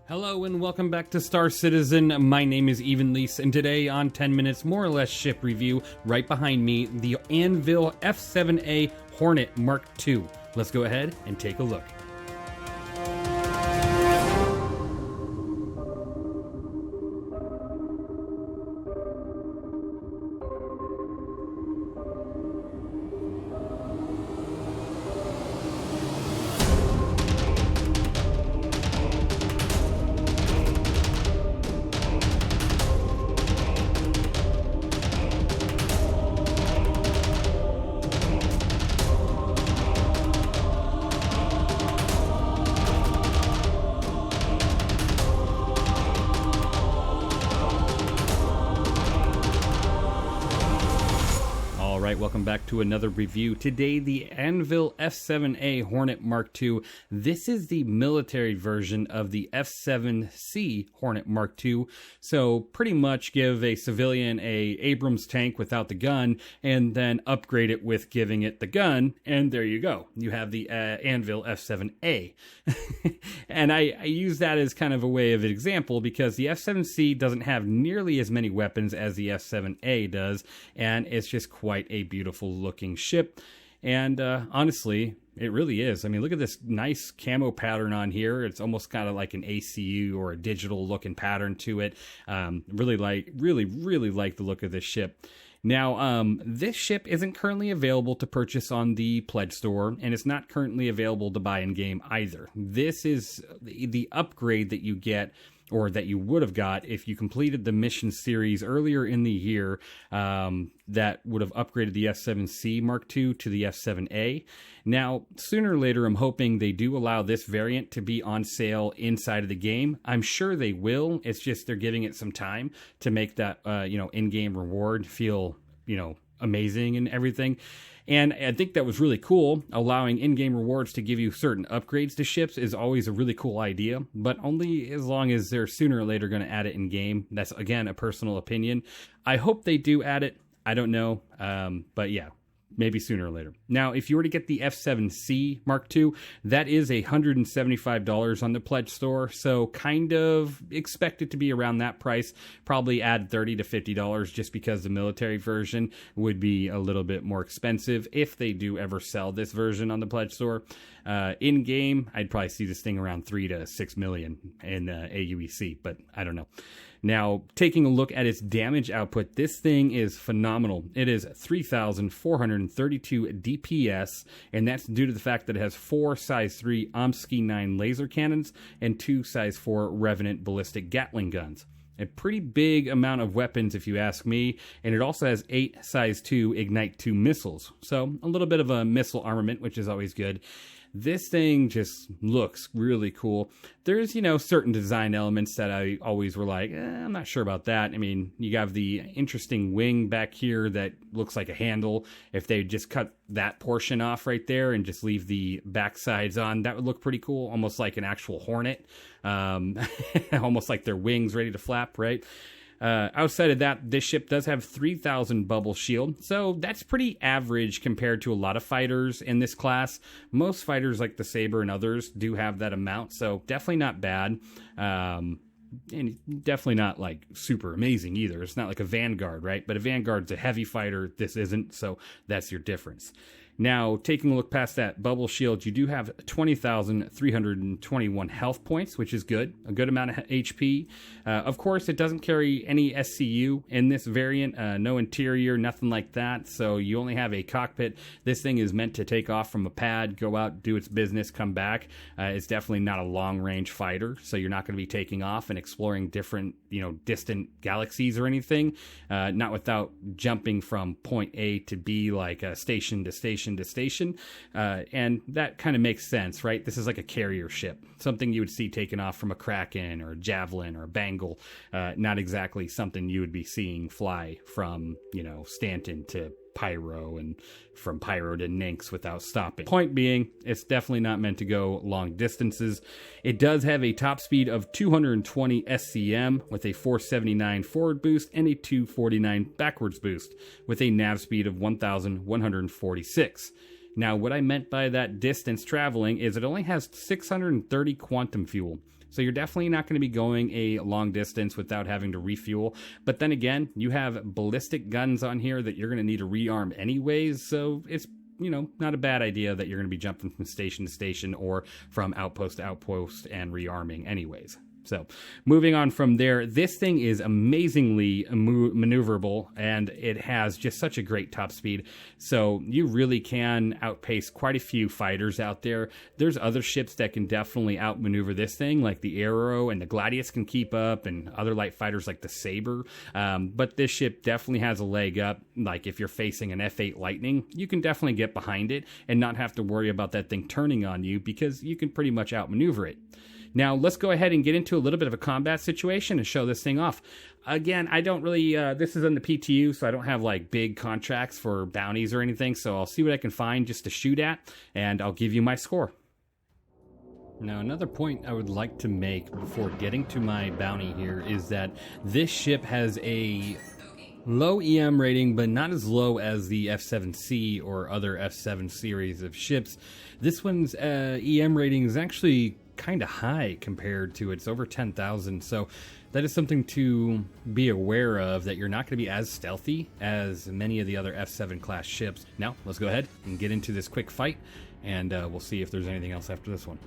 Hello and welcome back to Star Citizen. My name is Evenlease, and today on 10 Minutes More or Less Ship Review, right behind me, the ANVIL F7A HORNET MKII. Let's go ahead and take a look. Alright, welcome back to another review. Today, the ANVIL F7A HORNET MKII. This is the military version of the F7C HORNET MKII. So, pretty much give a civilian a Abrams tank without the gun, and then upgrade it with giving it the gun, and there you go. You have the ANVIL F7A. And I use that as kind of a way of an example because the F7C doesn't have nearly as many weapons as the F7A does, and it's just quite a beautiful looking ship. And honestly, it really is. I mean, look at this nice camo pattern on here. It's almost kind of like an ACU or a digital looking pattern to it. Really like the look of this ship. Now, this ship isn't currently available to purchase on the Pledge Store, and it's not currently available to buy in-game either. This is the upgrade that you get, or that you would have got if you completed the mission series earlier in the year, that would have upgraded the F7C MK2 to the F7A. Now, sooner or later, I'm hoping they do allow this variant to be on sale inside of the game. I'm sure they will. It's just they're giving it some time to make that, in-game reward feel, amazing and everything. And I think that was really cool. Allowing in-game rewards to give you certain upgrades to ships is always a really cool idea, but only as long as they're sooner or later going to add it in-game. That's, again, a personal opinion. I hope they do add it. I don't know, but yeah. Maybe sooner or later. Now, if you were to get the F7C MK2, that is $175 on the Pledge Store, so kind of expect it to be around that price. Probably add $30 to $50 just because the military version would be a little bit more expensive if they do ever sell this version on the Pledge Store. In-game, I'd probably see this thing around 3 to 6 million in aUEC, but I don't know. Now, taking a look at its damage output, this thing is phenomenal. It is 3,432 DPS, and that's due to the fact that it has 4 size 3 Omsky 9 laser cannons and 2 size 4 Revenant ballistic Gatling guns. A pretty big amount of weapons, if you ask me, and it also has 8 size 2 Ignite 2 missiles. So, a little bit of a missile armament, which is always good. This thing just looks really cool. There's, certain design elements that I always were like, I'm not sure about that. I mean, you have the interesting wing back here that looks like a handle. If they just cut that portion off right there and just leave the back sides on, that would look pretty cool. Almost like an actual Hornet. Almost like their wings ready to flap, right? Outside of that, this ship does have 3,000 bubble shield, so that's pretty average compared to a lot of fighters in this class. Most fighters like the Saber and others do have that amount, so definitely not bad. And definitely not like super amazing either. It's not like a Vanguard, right? But a Vanguard's a heavy fighter. This isn't, so that's your difference. Now, taking a look past that bubble shield, you do have 20,321 health points, which is good. A good amount of HP. Of course, it doesn't carry any SCU in this variant. No interior, nothing like that. So you only have a cockpit. This thing is meant to take off from a pad, go out, do its business, come back. It's definitely not a long-range fighter, so you're not going to be taking off and exploring different, distant galaxies or anything. Not without jumping from point A to B, like station to station to station, and that kind of makes sense, right? This is like a carrier ship, something you would see taken off from a Kraken or a Javelin or a Bengal, not exactly something you would be seeing fly from, Stanton to Pyro and from Pyro to Nynx without stopping. Point being, it's definitely not meant to go long distances. It does have a top speed of 220 SCM with a 479 forward boost and a 249 backwards boost with a nav speed of 1,146. Now, what I meant by that distance traveling is it only has 630 quantum fuel. So you're definitely not going to be going a long distance without having to refuel. But then again, you have ballistic guns on here that you're going to need to rearm anyways. So it's, you know, not a bad idea that you're going to be jumping from station to station or from outpost to outpost and rearming anyways. So moving on from there, this thing is amazingly maneuverable, and it has just such a great top speed. So you really can outpace quite a few fighters out there. There's other ships that can definitely outmaneuver this thing, like the Arrow and the Gladius can keep up, and other light fighters like the Saber. But this ship definitely has a leg up. Like if you're facing an F8 Lightning, you can definitely get behind it and not have to worry about that thing turning on you, because you can pretty much outmaneuver it. Now, let's go ahead and get into a little bit of a combat situation and show this thing off. Again, I don't really, this is on the PTU, so I don't have like big contracts for bounties or anything, so I'll see what I can find just to shoot at, and I'll give you my score. Now, another point I would like to make before getting to my bounty here is that this ship has a low EM rating, but not as low as the F7C or other F7 series of ships. This one's EM rating is actually kind of high compared to it's over 10,000, so that is something to be aware of, that you're not going to be as stealthy as many of the other F7 class ships. Now let's go ahead and get into this quick fight, and we'll see if there's anything else after this one.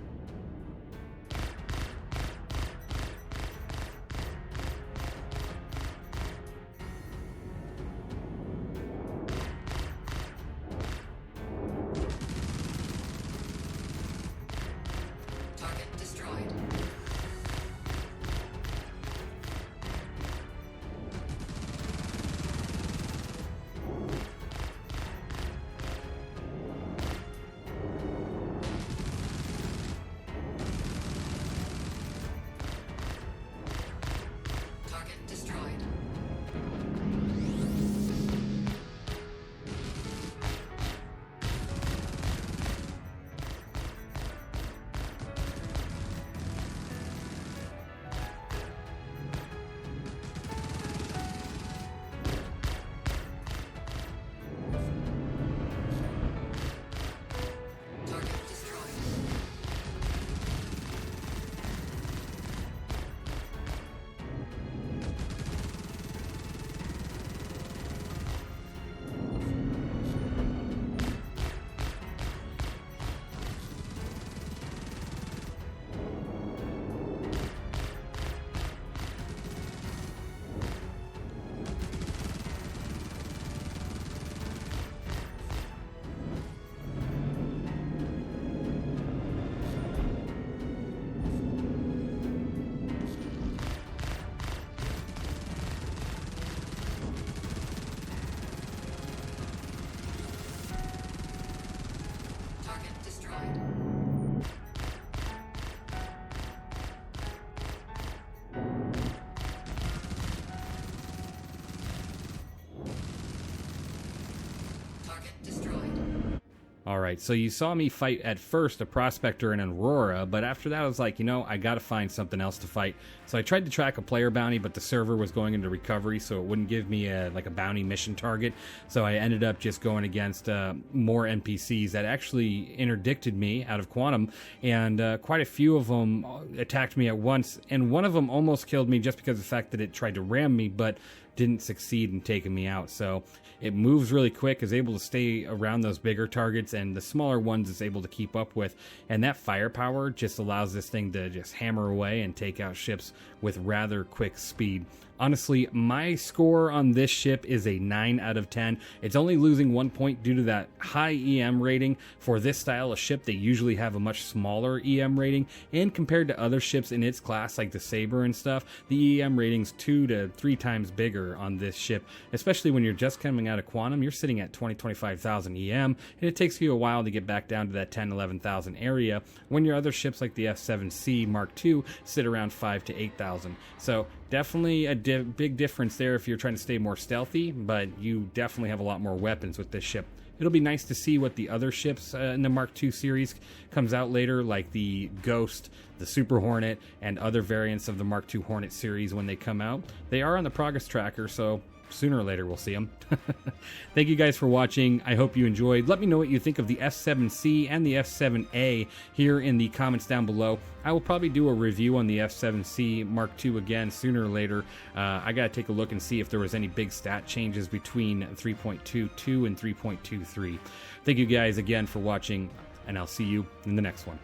Alright, so you saw me fight at first a Prospector and an Aurora, but after that I was like, you know, I gotta find something else to fight. So I tried to track a player bounty, but the server was going into recovery, so it wouldn't give me a bounty mission target. So I ended up just going against more NPCs that actually interdicted me out of Quantum, and quite a few of them attacked me at once, and one of them almost killed me just because of the fact that it tried to ram me, but didn't succeed in taking me out. So it moves really quick, is able to stay around those bigger targets, and the smaller ones is able to keep up with, and that firepower just allows this thing to just hammer away and take out ships with rather quick speed. Honestly, my score on this ship is a 9 out of 10. It's only losing 1 point due to that high EM rating. For this style of ship, they usually have a much smaller EM rating, and compared to other ships in its class, like the Saber and stuff, the EM rating's 2 to 3 times bigger on this ship, especially when you're just coming out of Quantum. You're sitting at 20-25,000 EM, and it takes you a while to get back down to that 10-11,000 area, when your other ships like the F7C MK2 sit around 5 to 8,000. So definitely a big difference there if you're trying to stay more stealthy, but you definitely have a lot more weapons with this ship. It'll be nice to see what the other ships in the Mark II series comes out later, like the Ghost, the Super Hornet, and other variants of the Mark II Hornet series when they come out. They are on the progress tracker, so sooner or later we'll see them. Thank you guys for watching. I hope you enjoyed. Let me know what you think of the F7C and the F7A here in the comments down below. I will probably do a review on the F7C Mark II again sooner or later. I gotta take a look and see if there was any big stat changes between 3.22 and 3.23. Thank you guys again for watching, and I'll see you in the next one.